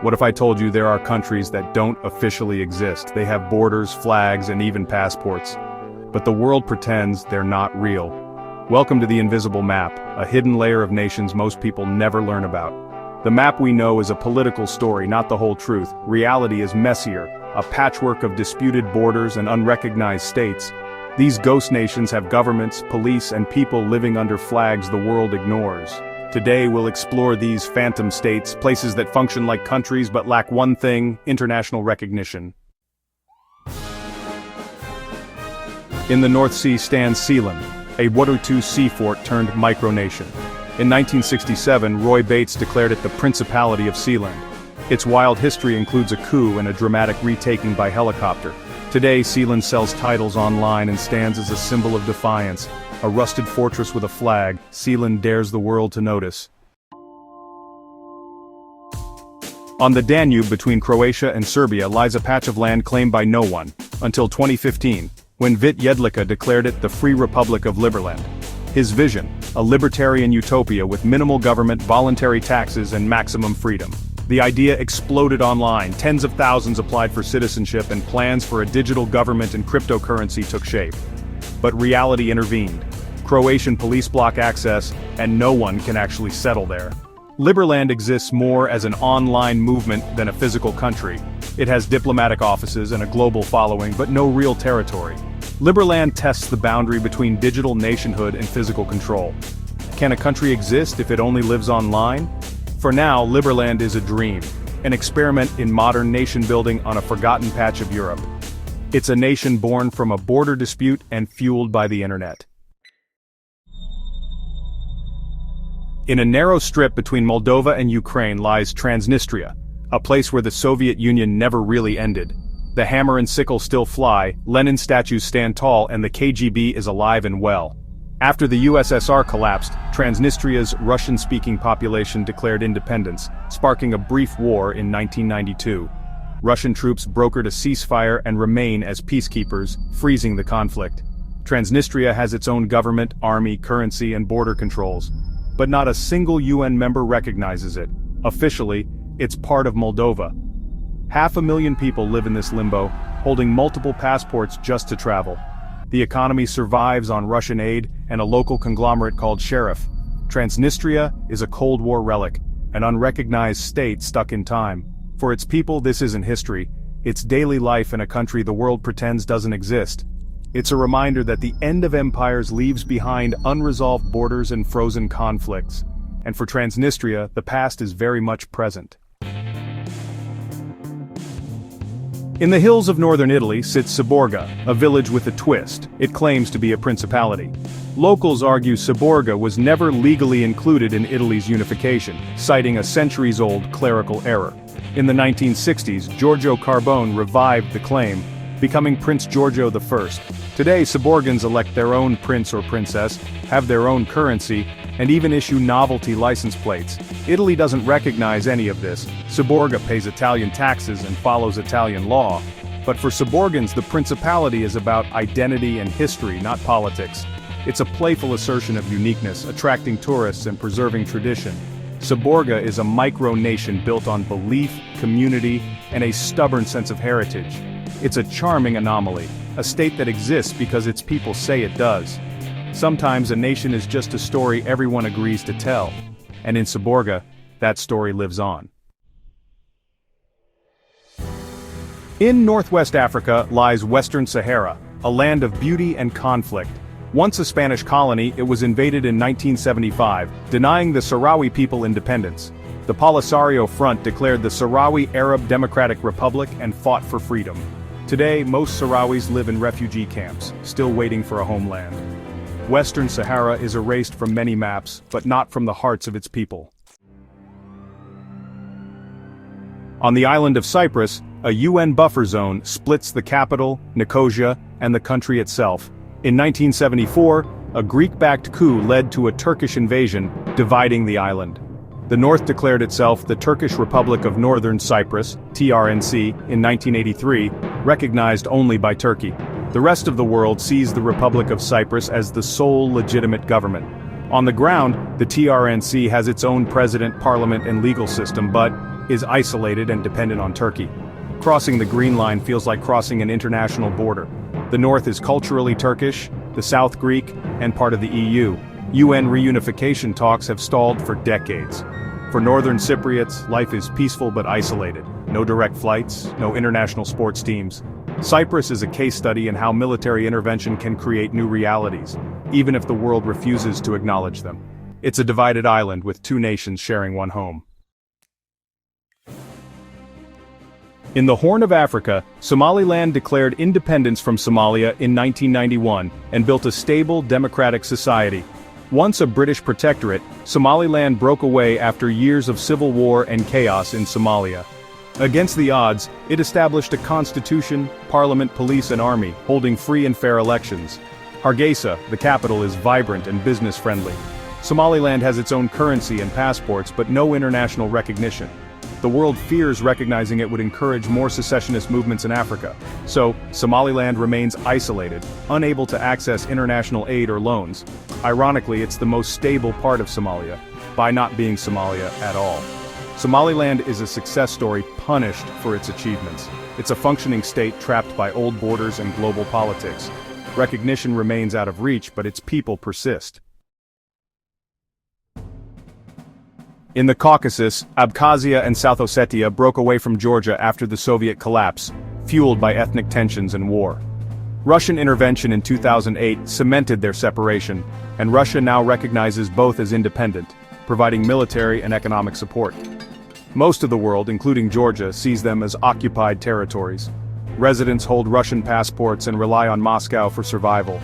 What if I told you there are countries that don't officially exist? They have borders, flags, and even passports. But the world pretends they're not real. Welcome to the Invisible Map, a hidden layer of nations most people never learn about. The map we know is a political story, not the whole truth. Reality is messier, a patchwork of disputed borders and unrecognized states. These ghost nations have governments, police, and people living under flags the world ignores. Today we'll explore these phantom states, places that function like countries but lack one thing: international recognition. In the North Sea stands Sealand, a World War II sea fort turned micronation. In 1967, Roy Bates declared it the Principality of Sealand. Its wild history includes a coup and a dramatic retaking by helicopter. Today, Sealand sells titles online and stands as a symbol of defiance. A rusted fortress with a flag, Sealand dares the world to notice. On the Danube between Croatia and Serbia lies a patch of land claimed by no one, until 2015, when Vit Jedlica declared it the Free Republic of Liberland. His vision, a libertarian utopia with minimal government, voluntary taxes, and maximum freedom. The idea exploded online, tens of thousands applied for citizenship, and plans for a digital government and cryptocurrency took shape. But reality intervened. Croatian police block access, and no one can actually settle there. Liberland exists more as an online movement than a physical country. It has diplomatic offices and a global following, but no real territory. Liberland tests the boundary between digital nationhood and physical control. Can a country exist if it only lives online? For now, Liberland is a dream, an experiment in modern nation-building on a forgotten patch of Europe. It's a nation born from a border dispute and fueled by the internet. In a narrow strip between Moldova and Ukraine lies Transnistria, a place where the Soviet Union never really ended. The hammer and sickle still fly, Lenin statues stand tall, and the KGB is alive and well. After the USSR collapsed, Transnistria's Russian-speaking population declared independence, sparking a brief war in 1992. Russian troops brokered a ceasefire and remain as peacekeepers, freezing the conflict. Transnistria has its own government, army, currency, and border controls. But not a single UN member recognizes it. Officially, it's part of Moldova. 500,000 people live in this limbo, holding multiple passports just to travel. The economy survives on Russian aid and a local conglomerate called Sheriff. Transnistria is a Cold War relic, an unrecognized state stuck in time. For its people, this isn't history. It's daily life in a country the world pretends doesn't exist. It's a reminder that the end of empires leaves behind unresolved borders and frozen conflicts. And for Transnistria, the past is very much present. In the hills of northern Italy sits Seborga, a village with a twist. It claims to be a principality. Locals argue Seborga was never legally included in Italy's unification, citing a centuries-old clerical error. In the 1960s, Giorgio Carbone revived the claim, becoming Prince Giorgio I. Today, Seborgans elect their own prince or princess, have their own currency, and even issue novelty license plates. Italy doesn't recognize any of this. Seborga pays Italian taxes and follows Italian law. But for Seborgans, the principality is about identity and history, not politics. It's a playful assertion of uniqueness, attracting tourists and preserving tradition. Seborga is a micro-nation built on belief, community, and a stubborn sense of heritage. It's a charming anomaly, a state that exists because its people say it does. Sometimes a nation is just a story everyone agrees to tell. And in Seborga, that story lives on. In northwest Africa lies Western Sahara, a land of beauty and conflict. Once a Spanish colony, it was invaded in 1975, denying the Sahrawi people independence. The Polisario Front declared the Sahrawi Arab Democratic Republic and fought for freedom. Today, most Sahrawis live in refugee camps, still waiting for a homeland. Western Sahara is erased from many maps, but not from the hearts of its people. On the island of Cyprus, a UN buffer zone splits the capital, Nicosia, and the country itself. In 1974, a Greek-backed coup led to a Turkish invasion, dividing the island. The North declared itself the Turkish Republic of Northern Cyprus, TRNC, in 1983, recognized only by Turkey. The rest of the world sees the Republic of Cyprus as the sole legitimate government. On the ground, the TRNC has its own president, parliament and legal system but is isolated and dependent on Turkey. Crossing the Green Line feels like crossing an international border. The north is culturally Turkish, the south Greek, and part of the EU. UN reunification talks have stalled for decades. For northern Cypriots, life is peaceful but isolated. No direct flights, no international sports teams. Cyprus is a case study in how military intervention can create new realities, even if the world refuses to acknowledge them. It's a divided island with two nations sharing one home. In the Horn of Africa, Somaliland declared independence from Somalia in 1991 and built a stable, democratic society. Once a British protectorate, Somaliland broke away after years of civil war and chaos in Somalia. Against the odds, it established a constitution, parliament, police and army, holding free and fair elections. Hargeisa, the capital, is vibrant and business-friendly. Somaliland has its own currency and passports but no international recognition. The world fears recognizing it would encourage more secessionist movements in Africa. So, Somaliland remains isolated, unable to access international aid or loans. Ironically, it's the most stable part of Somalia, by not being Somalia at all. Somaliland is a success story punished for its achievements. It's a functioning state trapped by old borders and global politics. Recognition remains out of reach, but its people persist. In the Caucasus, Abkhazia and South Ossetia broke away from Georgia after the Soviet collapse, fueled by ethnic tensions and war. Russian intervention in 2008 cemented their separation, and Russia now recognizes both as independent, providing military and economic support. Most of the world, including Georgia, sees them as occupied territories. Residents hold Russian passports and rely on Moscow for survival.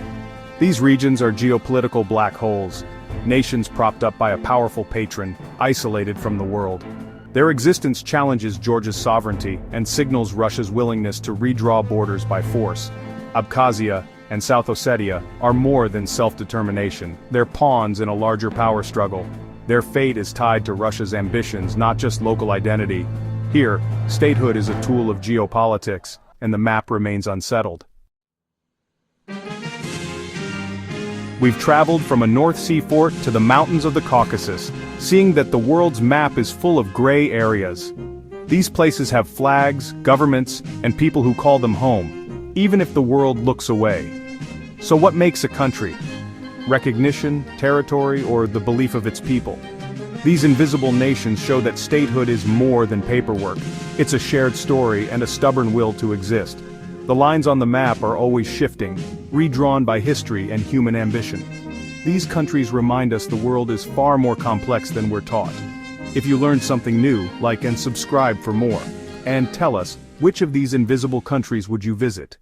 These regions are geopolitical black holes, nations propped up by a powerful patron, isolated from the world. Their existence challenges Georgia's sovereignty and signals Russia's willingness to redraw borders by force. Abkhazia and South Ossetia are more than self-determination. They're pawns in a larger power struggle. Their fate is tied to Russia's ambitions, not just local identity. Here, statehood is a tool of geopolitics, and the map remains unsettled. We've traveled from a North Sea fort to the mountains of the Caucasus, seeing that the world's map is full of gray areas. These places have flags, governments, and people who call them home, even if the world looks away. So what makes a country? Recognition, territory, or the belief of its people? These invisible nations show that statehood is more than paperwork. It's a shared story and a stubborn will to exist. The lines on the map are always shifting, redrawn by history and human ambition. These countries remind us the world is far more complex than we're taught. If you learned something new, like and subscribe for more. And tell us, which of these invisible countries would you visit?